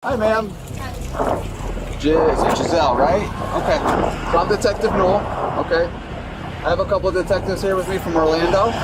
Hi, ma'am. Is it Giselle, right? Okay. So I'm Detective Noel. Okay. I have a couple of detectives here with me from Orlando. Okay.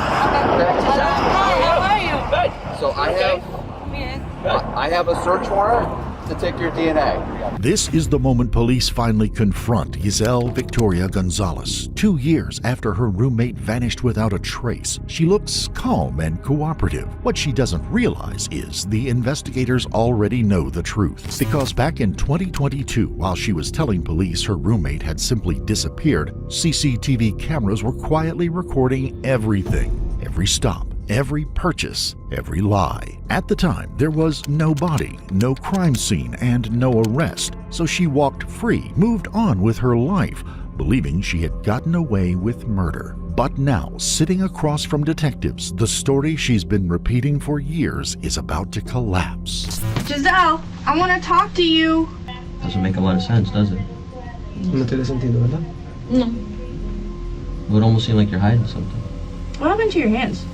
How are you? So I have a search warrant to take your DNA. This is the moment police finally confront Giselle Victoria Gonzalez. 2 years after her roommate vanished without a trace, she looks calm and cooperative. What she doesn't realize is the investigators already know the truth. Because back in 2022, while she was telling police her roommate had simply disappeared, CCTV cameras were quietly recording everything, every stop, every purchase, every lie. At the time, there was no body, no crime scene, and no arrest, so she walked free, moved on with her life, believing she had gotten away with murder. But now, sitting across from detectives, the story she's been repeating for years is about to collapse. Giselle, I want to talk to you. Doesn't make a lot of sense, does it? No tiene sentido, ¿verdad? No. It would almost seem like you're hiding something. What happened to your hands?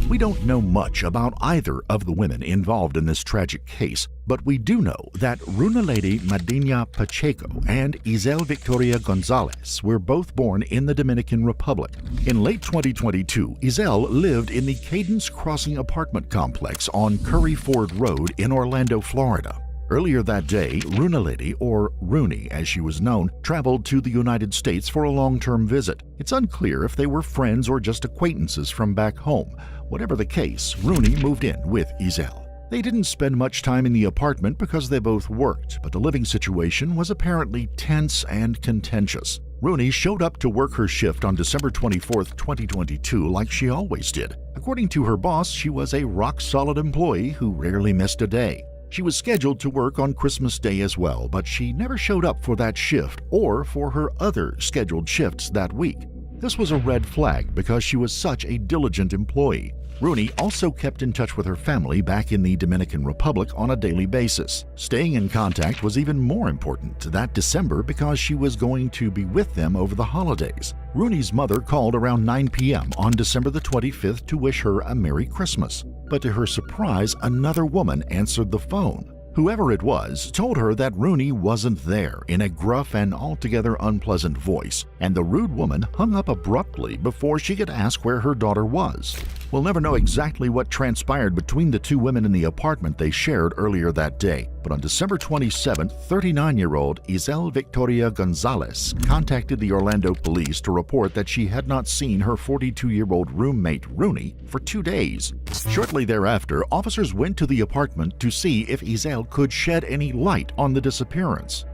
We don't know much about either of the women involved in this tragic case, but we do know that Runalady Madina Pacheco and Giselle Victoria Gonzalez were both born in the Dominican Republic. In late 2022, Giselle lived in the Cadence Crossing apartment complex on Curry Ford Road in Orlando, Florida. Earlier that day, Runalady, or Rooney as she was known, traveled to the United States for a long-term visit. It's unclear if they were friends or just acquaintances from back home. Whatever the case, Rooney moved in with Giselle. They didn't spend much time in the apartment because they both worked, but the living situation was apparently tense and contentious. Rooney showed up to work her shift on December 24, 2022, like she always did. According to her boss, she was a rock-solid employee who rarely missed a day. She was scheduled to work on Christmas Day as well, but she never showed up for that shift or for her other scheduled shifts that week. This was a red flag because she was such a diligent employee. Rooney also kept in touch with her family back in the Dominican Republic on a daily basis. Staying in contact was even more important that December because she was going to be with them over the holidays. Rooney's mother called around 9 p.m. on December the 25th to wish her a Merry Christmas. But to her surprise, another woman answered the phone. Whoever it was told her that Rooney wasn't there in a gruff and altogether unpleasant voice, and the rude woman hung up abruptly before she could ask where her daughter was. We'll never know exactly what transpired between the two women in the apartment they shared earlier that day, but on December 27th, 39-year-old Giselle Victoria Gonzalez contacted the Orlando police to report that she had not seen her 42-year-old roommate Rooney for 2 days. Shortly thereafter, officers went to the apartment to see if Giselle could shed any light on the disappearance.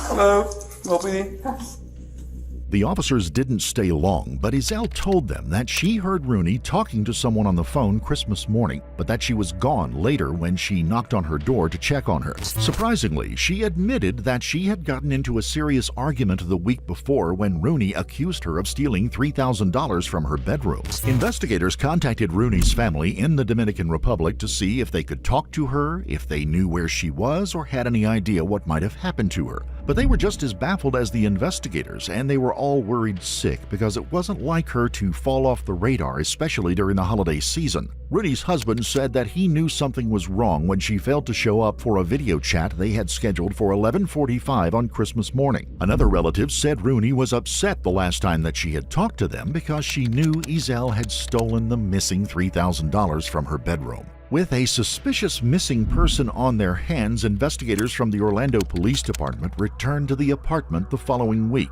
Hello, OPD. The officers didn't stay long, but Giselle told them that she heard Rooney talking to someone on the phone Christmas morning, but that she was gone later when she knocked on her door to check on her. Surprisingly, she admitted that she had gotten into a serious argument the week before when Rooney accused her of stealing $3,000 from her bedroom. Investigators contacted Rooney's family in the Dominican Republic to see if they could talk to her, if they knew where she was, or had any idea what might have happened to her. But they were just as baffled as the investigators, and they were all worried sick because it wasn't like her to fall off the radar, especially during the holiday season. Rooney's husband said that he knew something was wrong when she failed to show up for a video chat they had scheduled for 11:45 on Christmas morning. Another relative said Rooney was upset the last time that she had talked to them because she knew Giselle had stolen the missing $3,000 from her bedroom. With a suspicious missing person on their hands, investigators from the Orlando Police Department returned to the apartment the following week.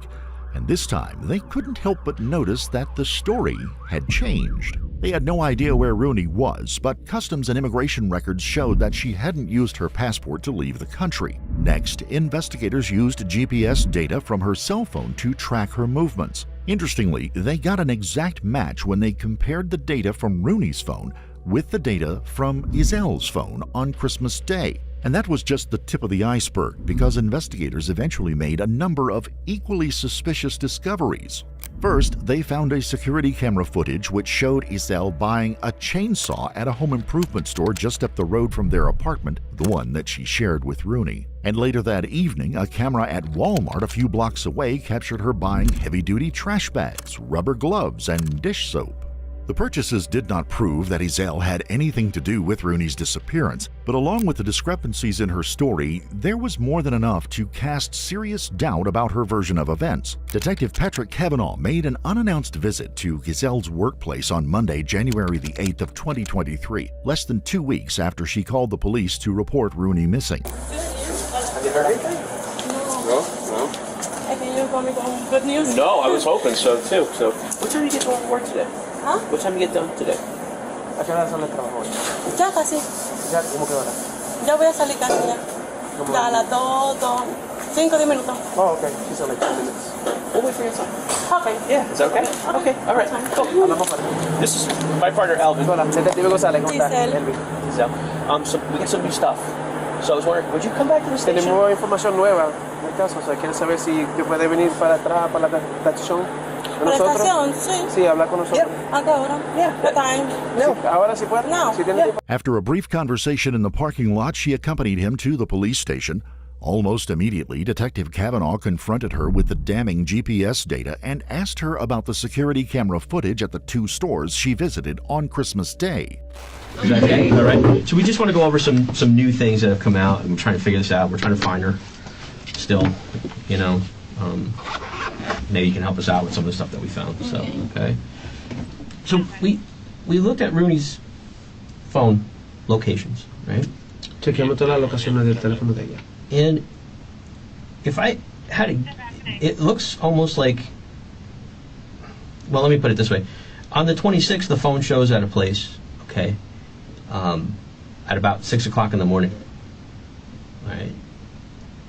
And this time, they couldn't help but notice that the story had changed. They had no idea where Rooney was, but Customs and Immigration records showed that she hadn't used her passport to leave the country. Next, investigators used GPS data from her cell phone to track her movements. Interestingly, they got an exact match when they compared the data from Rooney's phone with the data from Giselle's phone on Christmas Day. And that was just the tip of the iceberg, because investigators eventually made a number of equally suspicious discoveries. First, they found a security camera footage which showed Isel buying a chainsaw at a home improvement store just up the road from their apartment, the one that she shared with Rooney. And later that evening, a camera at Walmart a few blocks away captured her buying heavy-duty trash bags, rubber gloves, and dish soap. The purchases did not prove that Isel had anything to do with Rooney's disappearance, but along with the discrepancies in her story, there was more than enough to cast serious doubt about her version of events. Detective Patrick Kavanaugh made an unannounced visit to Giselle's workplace on Monday, January the 8th of 2023, less than 2 weeks after she called the police to report Rooney missing. Have you heard anything? No. I think you're coming with good news. No, I was hoping so too. So, what time do you get done work today? Huh? What time do you get done today? ¿A qué hora sale el trabajo hoy? Ya casi. Ya, ¿cómo que hora? Ya voy a salir casi ya. Ya a las 5 10 minutos. Oh, okay. She said like 2 minutes. We'll wait for your time. Okay. Yeah, is that okay? Okay, all right. Cool. Hablamos para. This is my partner, Elvin. Hola, Detective González. ¿Cómo estás? Giselle. Elvin. Giselle. So we get some new stuff. So I was wondering, would you come back to the station? Tenemos información nueva en el caso, o sea, quieren saber si te puede venir para atrás, para la estación. ¿Para la estación? Sí. Sí, hablar con nosotros. ¿A qué hora? What time? No, ahora sí puede. No. Si tiene tiempo. After a brief conversation in the parking lot, she accompanied him to the police station. Almost immediately, Detective Kavanaugh confronted her with the damning GPS data and asked her about the security camera footage at the 2 stores she visited on Christmas Day. Okay, all right. So we just want to go over some new things that have come out, and we're trying to figure this out. We're trying to find her still, you know. Maybe you can help us out with some of the stuff that we found. So, okay. So we looked at Rooney's phone locations, right? Chequeamos todas las locaciones del teléfono de ella. And if I had it looks almost like, well, let me put it this way. On the 26th, the phone shows at a place, okay, at about 6 o'clock in the morning, all right?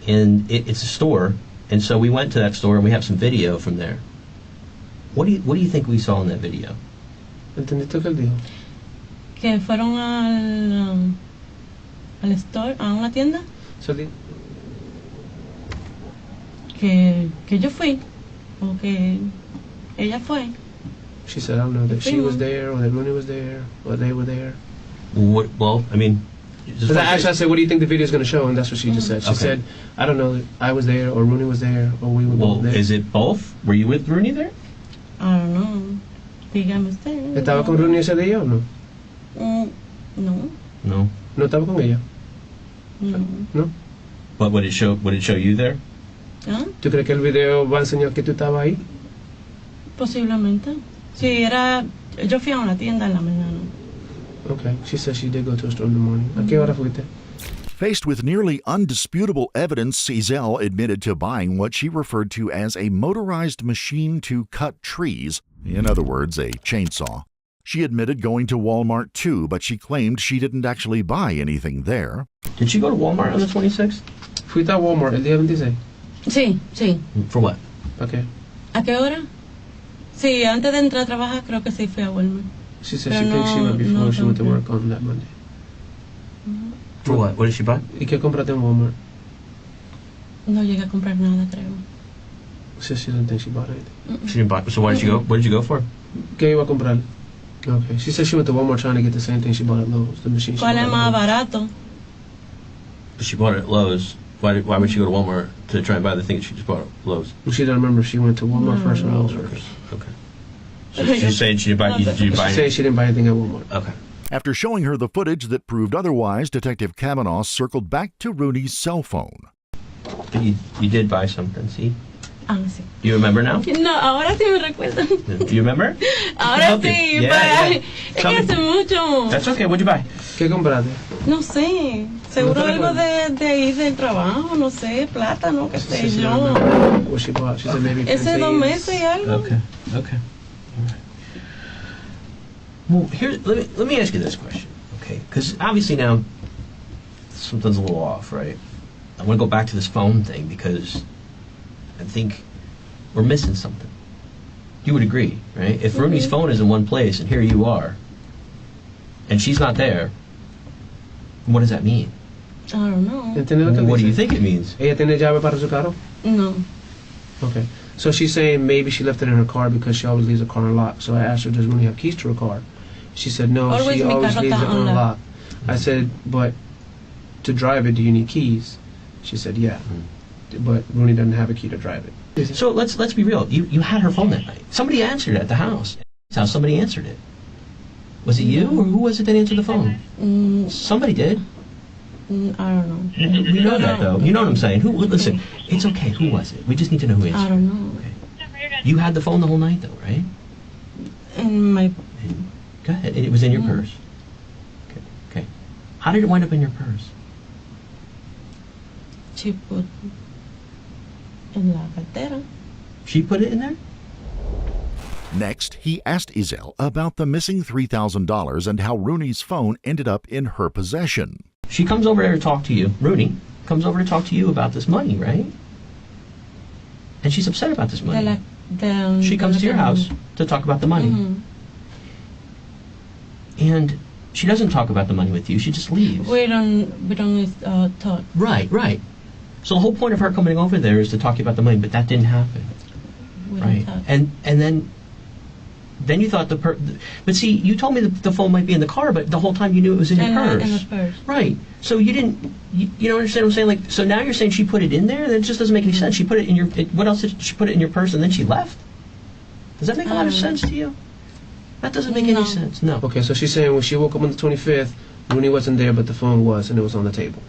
And it's a store, and so we went to that store and we have some video from there. What do you think we saw in that video? ¿Entendiste lo que él dijo? Que fueron al store, a una tienda, So, que yo fui, o que ella fue. she said, I don't know, that she was there, or that Rooney was there, or they were there. Well, I mean, Because actually I said, what do you think the video is going to show? And that's what she just said. She Okay. said, I don't know, I was there, or Rooney was there, or we were well, both there. is it both? Were you with Rooney there? I don't know. Dígame usted. ¿Estaba con Rooney ese día o no? No, No. ¿No estaba con ella? no. ¿No? But would it show you there? ¿Ah? ¿Tú crees que el video va a enseñar que tú estabas ahí? Posiblemente. Sí, yo fui a una tienda en la mañana. Okay. She said she did go to a store in the morning. ¿A qué hora fuiste? Faced with nearly undisputable evidence, Isel admitted to buying what she referred to as a motorized machine to cut trees, in other words, a chainsaw. She admitted going to Walmart too, but she claimed she didn't actually buy anything there. Did she go to Walmart on the 26th? Fuiste a Walmart el día 26. Sí. For what? Okay. ¿A qué hora? Sí, antes de entrar a trabajar creo que sí fui a Walmart. She said Pero she thinks she went before no she went to compré. work on that Monday. For what? What did she buy? ¿Y qué compraste en Walmart? No llegué a comprar nada, creo. She said she doesn't think she bought anything. She didn't buy. So why did you go? What did you go for? ¿Qué iba a comprar? Okay. She said she went to Walmart trying to get the same thing she bought at Lowe's, the machine she ¿Cuál bought es at más Lowe's. barato? But she bought it at Lowe's. Why would she go to Walmart to try and buy the thing that she just bought at Lowe's? She doesn't remember if she went to Walmart first or Lowe's Okay. first. Okay. So she's saying she didn't buy. Did you buy She said it? she didn't buy anything at Walmart. Okay. After showing her the footage that proved otherwise, Detective Kavanaugh circled back to Rooney's cell phone. But you did buy something. See? Ah, sí. Do you remember now? No, ahora sí me recuerdo. Do you remember? Ahora help you. sí, Yeah, pero yeah. es Tell que me. hace mucho. That's okay. What'd you buy? ¿Qué compraste? No sé, seguro ¿No te algo recuerdas? de ahí del trabajo, no sé, plátano, qué She said sé she yo. don't remember what she bought. She said maybe Ese 2 plantains. meses y algo. Okay. Okay. All right. Well, here, let me ask you this question, okay? Because obviously now something's a little off, right? I want to go back to this phone thing because I think we're missing something. You would agree, right? If Rooney's phone is in one place and here you are, and she's not there, what does that mean? I don't know. ¿Entiendes lo que What do you dice? think it means? ¿Ella tiene llave para su carro? No. Okay. So she's saying maybe she left it in her car because she always leaves her car unlocked. So I asked her, does Rooney have keys to her car? She said, no, Always she mi always carro leaves está it unlocked. I said, but to drive it, do you need keys? She said, yeah. But Rooney doesn't have a key to drive it. So let's be real. You had her phone that night. Somebody answered it at the house. How somebody answered it? Was it you or who was it that answered the phone? Somebody did. I don't know. We know that though. You know what I'm saying? Who? Listen, it's okay. Who was it? We just need to know who answered. I don't know. Okay. You had the phone the whole night though, right? In my Go ahead. And it was in your purse. Okay. Okay. How did it wind up in your purse? she put en la cartera. She put it in there? Next, he asked Isel about the missing $3,000 and how Rooney's phone ended up in her possession. She comes over there to talk to you. Rooney comes over to talk to you about this money, right? And she's upset about this money. She comes to your house to talk about the money. Mm-hmm. And she doesn't talk about the money with you. She just leaves. We don't talk. Right, right. So the whole point of her coming over there is to talk about the money, but that didn't happen. We Right. don't talk. And then you thought but see, you told me the phone might be in the car, but the whole time you knew it was in your purse. In the purse. Right. So you didn't, you don't understand what I'm saying? Like, so now you're saying she put it in there? That just doesn't make any sense. She put it in your, what else did she put it in your purse and then she left? Does that make a lot of sense to you? That doesn't make any sense. No. Okay, so she's saying when she woke up on the 25th, Rooney wasn't there, but the phone was, and it was on the table.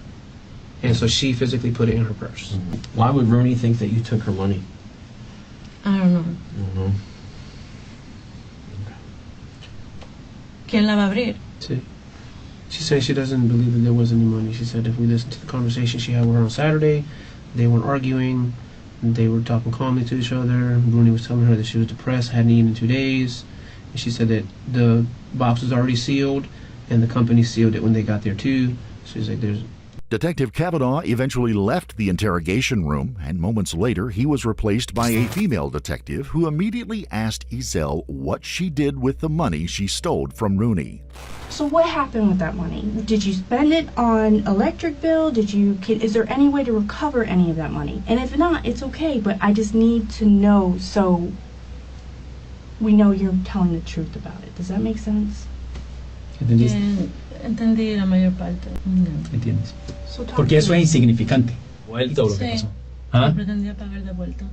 And so she physically put it in her purse. Why would Rooney think that you took her money? I don't know. I don't know. ¿Quién la va a abrir? See? She said she doesn't believe that there was any money. She said if we listen to the conversation she had with her on Saturday, they weren't arguing, they were talking calmly to each other. Rooney was telling her that she was depressed, hadn't eaten in 2 days. And she said that the box was already sealed, and the company sealed it when they got there too. So she's like, there's... Detective Kavanaugh eventually left the interrogation room, and moments later he was replaced by a female detective who immediately asked Isel what she did with the money she stole from Rooney. So what happened with that money? Did you spend it on electric bill? Is there any way to recover any of that money? And if not, it's okay, but I just need to know so we know you're telling the truth about it. Does that make sense? Entendí la mayor parte. ¿Entiendes? So talk Porque to eso me. es insignificante. Vuelta o lo que Sí. pasó. ¿Ah? Pretendía pagar de vuelta.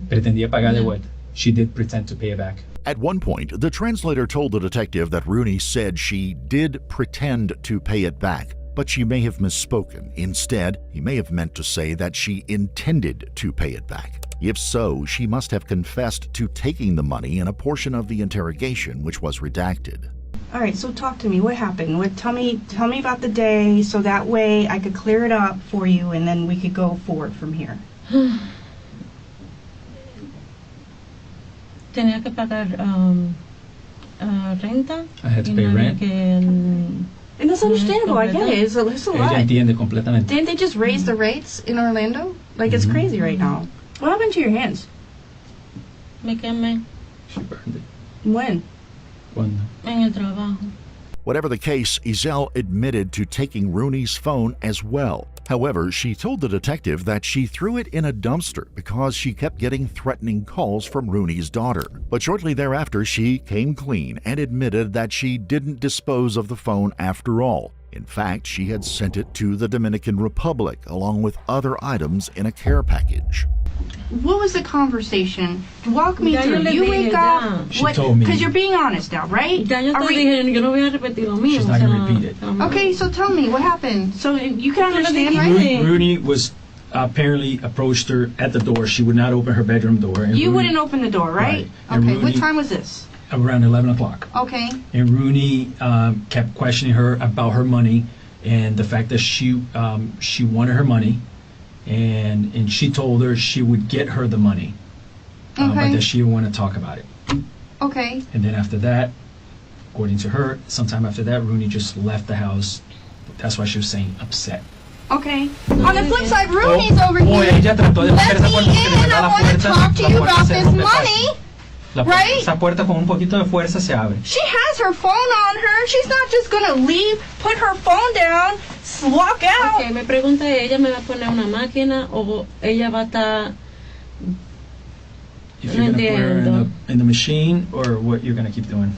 Pretendía pagar de Yeah. vuelta. She did pretend to pay it back. At one point, the translator told the detective that Rooney said she did pretend to pay it back, but she may have misspoken. Instead, he may have meant to say that she intended to pay it back. If so, she must have confessed to taking the money in a portion of the interrogation which was redacted. All right, so talk to me. What happened? Tell me about the day so that way I could clear it up for you and then we could go forward from here. Tenía que pagar renta. I had to y pay no había rent. And that's understandable. I get it. It's a Ella lot. entiende completamente. Didn't they just raise the rates in Orlando? Like, it's crazy right now. What happened to your hands? Me quemé She burned it. When? Cuando? en el trabajo. Whatever the case, Isel admitted to taking Rooney's phone as well. However, she told the detective that she threw it in a dumpster because she kept getting threatening calls from Rooney's daughter. But shortly thereafter, she came clean and admitted that she didn't dispose of the phone after all. In fact, she had sent it to the Dominican Republic along with other items in a care package. What was the conversation? Walk me Ya yo through. le You dije wake ya. up. She told me. Because you're being honest now, right? Ya yo Are te we- dije, yo no voy a repetir lo mío. She's not gonna repeat it. Okay, so tell me what happened. So you can understand, dije. right? Rooney was apparently approached her at the door. She would not open her bedroom door. And You Rooney- wouldn't open the door, right? Right. And Okay, what Rooney- time was this? Around 11 o'clock. Okay. And Rooney kept questioning her about her money and the fact that she wanted her money, and she told her she would get her the money, but Okay. that she didn't want to talk about it. Okay. And then after that, according to her, sometime after that, Rooney just left the house. That's why she was saying upset. Okay. On the flip side, Rooney's over Oh, here. ella trató de Let romper esa me puerta porque de in. verdad I la want to puerta- talk to la you puerta about se this rompe fácil. money. La puerta- Right? Esa puerta con un poquito de fuerza se abre. She has her phone on her. She's not just gonna leave, put her phone down, walk out. Ok, me pregunta, ¿ella me va a poner una máquina o ella va a estar... If you're going to put her in the machine, or what you're going to keep doing?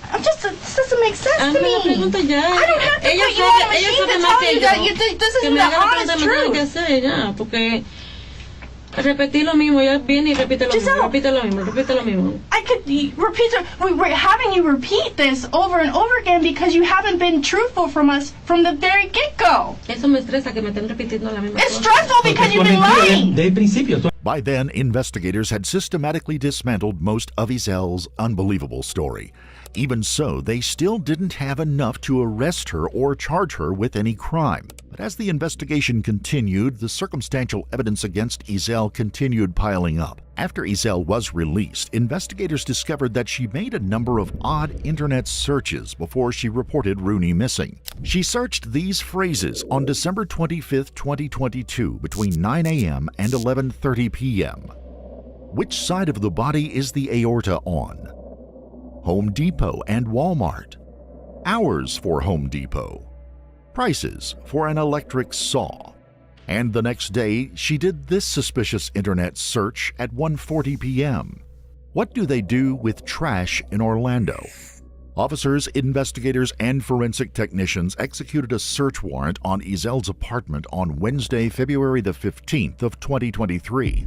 I'm just, this doesn't make sense to Me me. la pregunta ya. I don't have to Ella put you on a sabe machine to más tell you that you, this que isn't me the haga la pregunta, honest me tengo que truth. hacer ya, porque repetir lo mismo, ella viene y repite lo mismo, repite lo mismo, repite lo mismo. I could repeat, we're having you repeat this over and over again because you haven't been truthful from us from the very get-go. Eso me estresa que me estén repitiendo la misma It's cosa. stressful because you've been lying. De principio. By then, investigators had systematically dismantled most of Izel's unbelievable story. Even so, they still didn't have enough to arrest her or charge her with any crime. But as the investigation continued, the circumstantial evidence against Izel continued piling up. After Izel was released, investigators discovered that she made a number of odd internet searches before she reported Rooney missing. She searched these phrases on December 25, 2022, between 9 a.m. and 11:30 p.m. Which side of the body is the aorta on? Home Depot and Walmart. Hours for Home Depot. Prices for an electric saw. And the next day, she did this suspicious internet search at 1:40 p.m. What do they do with trash in Orlando? Officers, investigators, and forensic technicians executed a search warrant on Izel's apartment on Wednesday, February the 15th of 2023.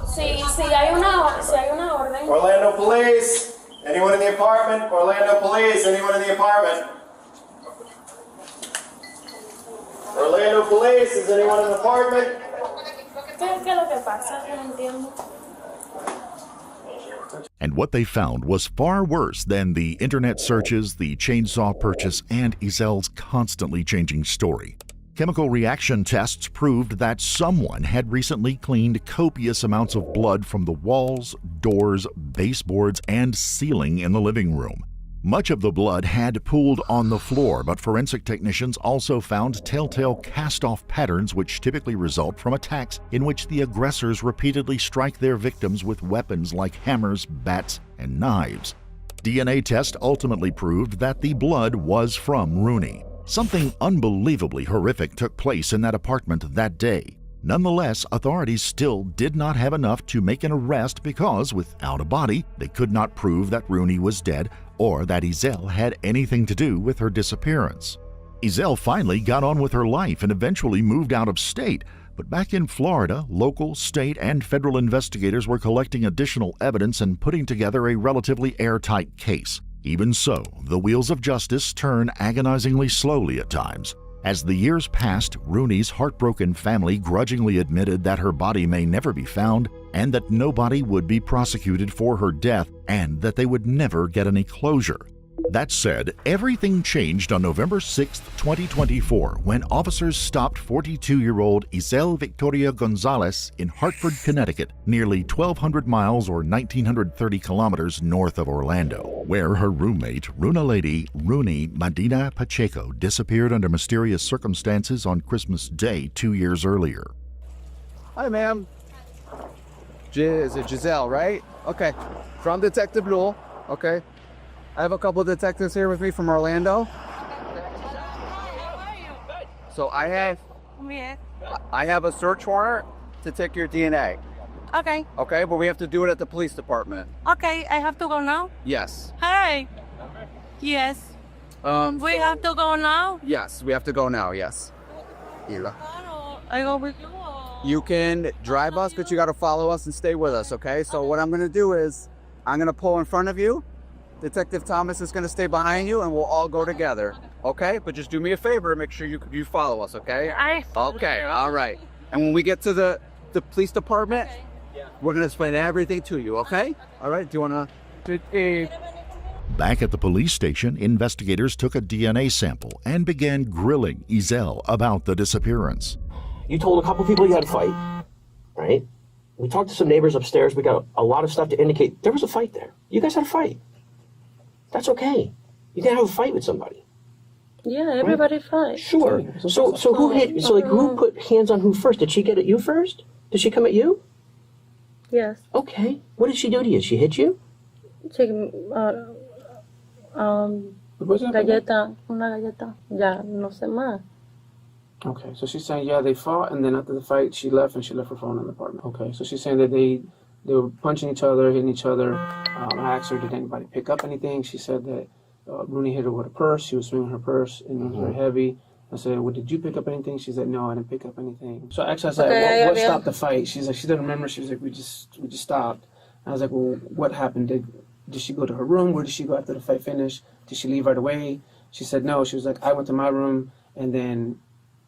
Si hay una orden. Orlando Police! Anyone in the apartment? Orlando Police! Anyone in the apartment? Orlando Police! Is anyone in the apartment? ¿Qué es lo que pasa? No entiendo. And what they found was far worse than the internet searches, the chainsaw purchase, and Izel's constantly changing story. Chemical reaction tests proved that someone had recently cleaned copious amounts of blood from the walls, doors, baseboards, and ceiling in the living room. Much of the blood had pooled on the floor, but forensic technicians also found telltale cast-off patterns which typically result from attacks in which the aggressors repeatedly strike their victims with weapons like hammers, bats, and knives. DNA test ultimately proved that the blood was from Rooney. Something unbelievably horrific took place in that apartment that day. Nonetheless, authorities still did not have enough to make an arrest because, without a body, they could not prove that Rooney was dead or that Izel had anything to do with her disappearance. Izel finally got on with her life and eventually moved out of state, but back in Florida, local, state, and federal investigators were collecting additional evidence and putting together a relatively airtight case. Even so, the wheels of justice turn agonizingly slowly at times. As the years passed, Rooney's heartbroken family grudgingly admitted that her body may never be found and that nobody would be prosecuted for her death and that they would never get any closure. That said, everything changed on November 6, 2024, when officers stopped 42-year-old Izel Victoria Gonzalez in Hartford, Connecticut, nearly 1,200 miles or 1,930 kilometers north of Orlando, where her roommate, Runa lady Rooney Medina Pacheco, disappeared under mysterious circumstances on Christmas Day 2 years earlier. Hi, ma'am. Is it Giselle, right? Okay. So I'm Detective Newell. Okay. I have a couple of detectives here with me from Orlando. So I have a search warrant to take your DNA. Okay. Okay, but we have to do it at the police department. Okay, I have to go now? Yes. Hey. Yes. We have to go now? Yes, we have to go now, yes. I go with you. You can drive us, but you got to follow us and stay with us, okay? So what I'm going to do is I'm going to pull in front of you. Detective Thomas is going to stay behind you, and we'll all go together, okay? But just do me a favor, make sure you follow us, okay? Okay, all right. And when we get to the police department, we're going to explain everything to you, okay? All right, do you want to... Back at the police station, investigators took a DNA sample and began grilling Izel about the disappearance. You told a couple people you had a fight, right? We talked to some neighbors upstairs. We got a lot of stuff to indicate there was a fight there. You guys had a fight. That's okay. You can have a fight with somebody. Yeah, everybody fight. Sure. So who hit? So like, who put hands on who first? Did she get at you first? Did she come at you? Yes. Okay. What did she do to you? She hit you? Galleta, una galleta. Ya, no sé más. Okay, so she's saying, yeah, they fought, and then after the fight, she left, and she left her phone in the apartment. Okay, so she's saying that they were punching each other, hitting each other. I asked her, did anybody pick up anything? She said that Rooney hit her with a purse. She was swinging her purse, and it was very heavy. I said, well, did you pick up anything? She said, no, I didn't pick up anything. So actually, I said, what stopped the fight? She's like, she doesn't remember. She was like, we just stopped. I was like, well, what happened? Did she go to her room? Where did she go after the fight finished? Did she leave right away? She said, no. She was like, I went to my room, and then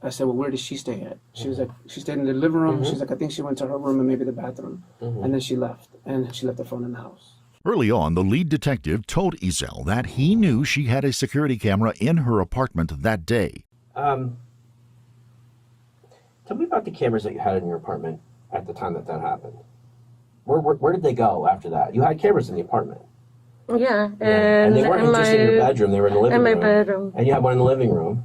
I said, well, where did she stay at? She was like, she stayed in the living room. She's like, I think she went to her room and maybe the bathroom. And then she left, and she left the phone in the house. Early on, the lead detective told Ezel that he knew she had a security camera in her apartment that day. Tell me about the cameras that you had in your apartment at the time that happened. Where did they go after that? You had cameras in the apartment. Yeah, and they weren't just in your bedroom, they were in the living room. In my bedroom. And you had one in the living room.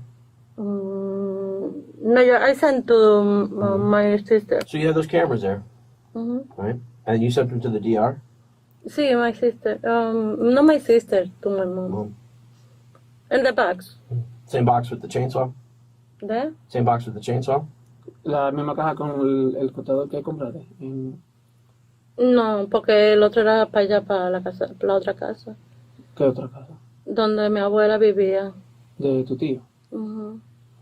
No, I sent to my sister. So you have those cameras there, right? And you sent them to the DR? Sí, my sister. Not my sister, to my mom. And the box. Same box with the chainsaw? There? Same box with the chainsaw? La misma caja con el cortador que compraste. No, porque el otro era para allá, para la casa, para la otra casa. ¿Qué otra casa? Donde mi abuela vivía. De tu tío.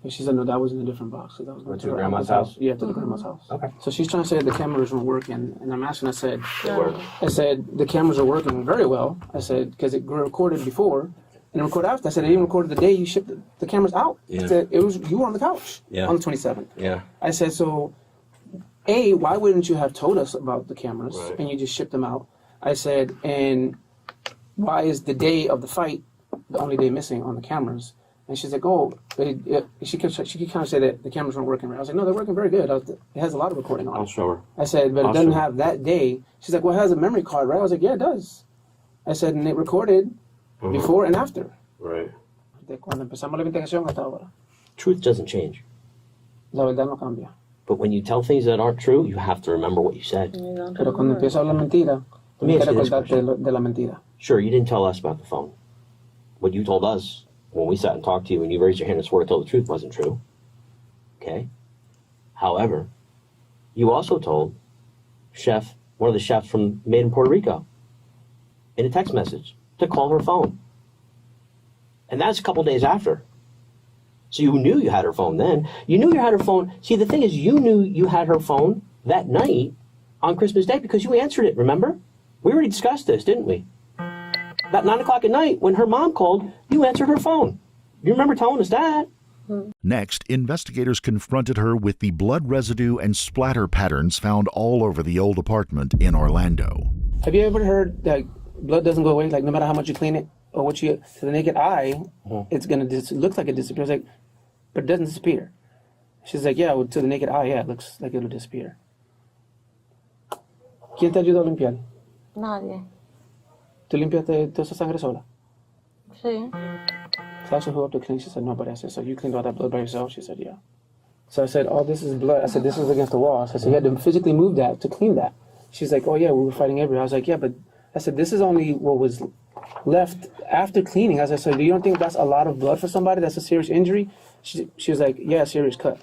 She said, no, that was in a different box. So that was to your grandma's house? Yeah, to the grandma's house. Okay. So she's trying to say the cameras weren't working. And I'm asking, I said, the cameras are working very well. I said, because it recorded before and it recorded after. I said, it even recorded the day you shipped the cameras out. Yeah. I said, you were on the couch on the 27th. Yeah. I said, so, A, why wouldn't you have told us about the cameras and you just shipped them out? I said, and why is the day of the fight the only day missing on the cameras? And she's like, oh, she kept kind of say that the cameras weren't working right. I was like, no, they're working very good. It has a lot of recording on it. I'll show her. I said, but it doesn't have that day. She's like, well, it has a memory card, right? I was like, yeah, it does. I said, and it recorded before and after. Right. De cuando empezamos la investigación hasta ahora. Truth doesn't change. La verdad no cambia. But when you tell things that aren't true, you have to remember what you said. Pero cuando empieza a hablar mentira, Let me tienes ask que you this recordarte de la mentira. Sure, you didn't tell us about the phone. What you told us when we sat and talked to you and you raised your hand and swore to tell the truth wasn't true. Okay? However, you also told one of the chefs from Made in Puerto Rico, in a text message, to call her phone. And that's a couple days after. So you knew you had her phone then. You knew you had her phone. See, the thing is, you knew you had her phone that night on Christmas Day because you answered it, remember? We already discussed this, didn't we? About 9 o'clock at night, when her mom called, you answered her phone. You remember telling us that? Next, investigators confronted her with the blood residue and splatter patterns found all over the old apartment in Orlando. Have you ever heard that blood doesn't go away? Like, no matter how much you clean it or what to the naked eye, it's going to looks like it disappears. Like, but it doesn't disappear. She's like, yeah, well, to the naked eye, yeah, it looks like it'll disappear. ¿Quién te ayudó a limpiar? Nadie. ¿Tú limpiaste toda esa sangre sola? Sí. So I asked her who up to clean. She said, nobody. I said, so you cleaned all that blood by yourself? She said, yeah. So I said, oh, this is blood. I said, this is against the wall. So I said, you had to physically move that to clean that. She's like, oh, yeah, we were fighting everywhere. I was like, yeah, but I said, this is only what was left after cleaning. I said, so do you don't think that's a lot of blood for somebody? That's a serious injury? She was like, yeah, serious cut.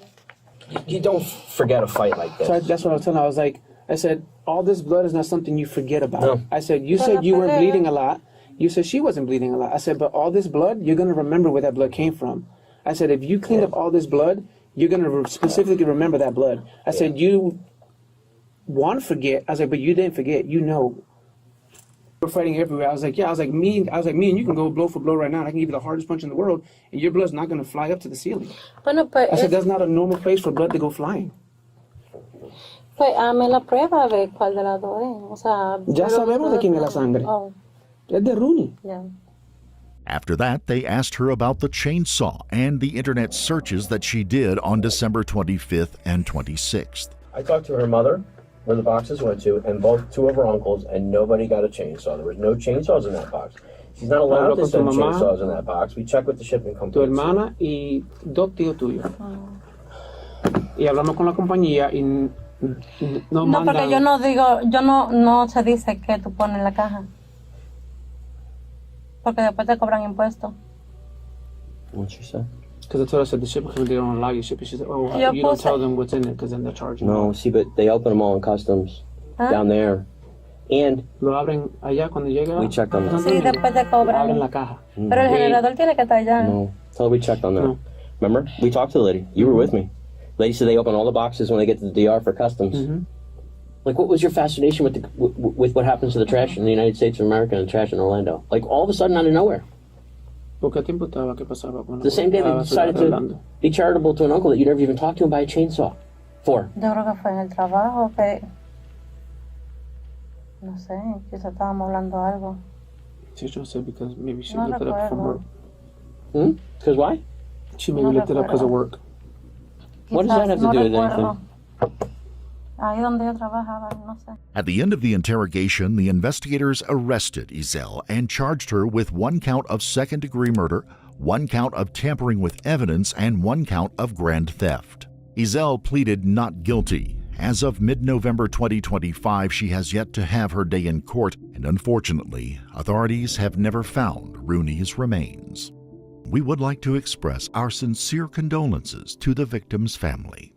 You don't forget a fight like this. So that's what I was telling her. I said, all this blood is not something you forget about. No. I said, you said you weren't bleeding a lot. You said she wasn't bleeding a lot. I said, but all this blood, you're going to remember where that blood came from. I said, if you cleaned up all this blood, you're going to specifically remember that blood. I said, you want to forget. I was like, but you didn't forget. You know. We're fighting everywhere. I was like, yeah. I was like, me and you can go blow for blow right now. I can give you the hardest punch in the world, and your blood's not going to fly up to the ceiling. I said, that's not a normal place for blood to go flying. Pues hazme la prueba a ver cuál de las dos es. O sea, ya sabemos de quién es la sangre. Oh. Es de Rooney. Yeah. After that, they asked her about the chainsaw and the internet searches that she did on December 25th and 26th. I talked to her mother, where the boxes went to, and two of her uncles, and nobody got a chainsaw. There was no chainsaws in that box. She's not allowed to send chainsaws in that box. We checked with the shipping company. Tu hermana y dos tíos tuyos. Y hablamos con la compañía y no, porque yo no digo, no se dice que tú pones en la caja. Porque después te cobran impuestos. What'd she say? Because I told her, I said, the shipment company, they don't allow you shipping. She said, oh, Yo you don't puse- tell them what's in it because then they'll charge you. No, see, but they open them all in customs down there. And Lo abren allá cuando llega. we checked on that. Sí, después te Abren cobran. la caja. Pero el generador tiene que estar allá. No, tell her we checked on that. No. Remember? We talked to the lady. You were with me. Lady said they open all the boxes when they get to the DR for customs. Mm-hmm. Like, what was your fascination with with what happens to the trash in the United States of America and the trash in Orlando? Like, all of a sudden, out of nowhere. ¿Por qué tiempo estaba? ¿Qué pasaba? Cuando The same day they estaba decided to arreglando? be charitable to an uncle that you never even talked to him by a chainsaw. For. Yo creo que fue en el trabajo que. No sé, quizá estábamos hablando algo. Teacher said because maybe she No looked it up from work. recuerdo. Because why? She maybe No looked it up because of recuerdo. work. What does that have to Quizás do with no anything? recuerdo. Ahí donde yo trabajaba, no sé. At the end of the interrogation, the investigators arrested Isel and charged her with 1 count of second-degree murder, 1 count of tampering with evidence, and 1 count of grand theft. Isel pleaded not guilty. As of mid-November 2025, she has yet to have her day in court, and unfortunately, authorities have never found Rooney's remains. We would like to express our sincere condolences to the victim's family.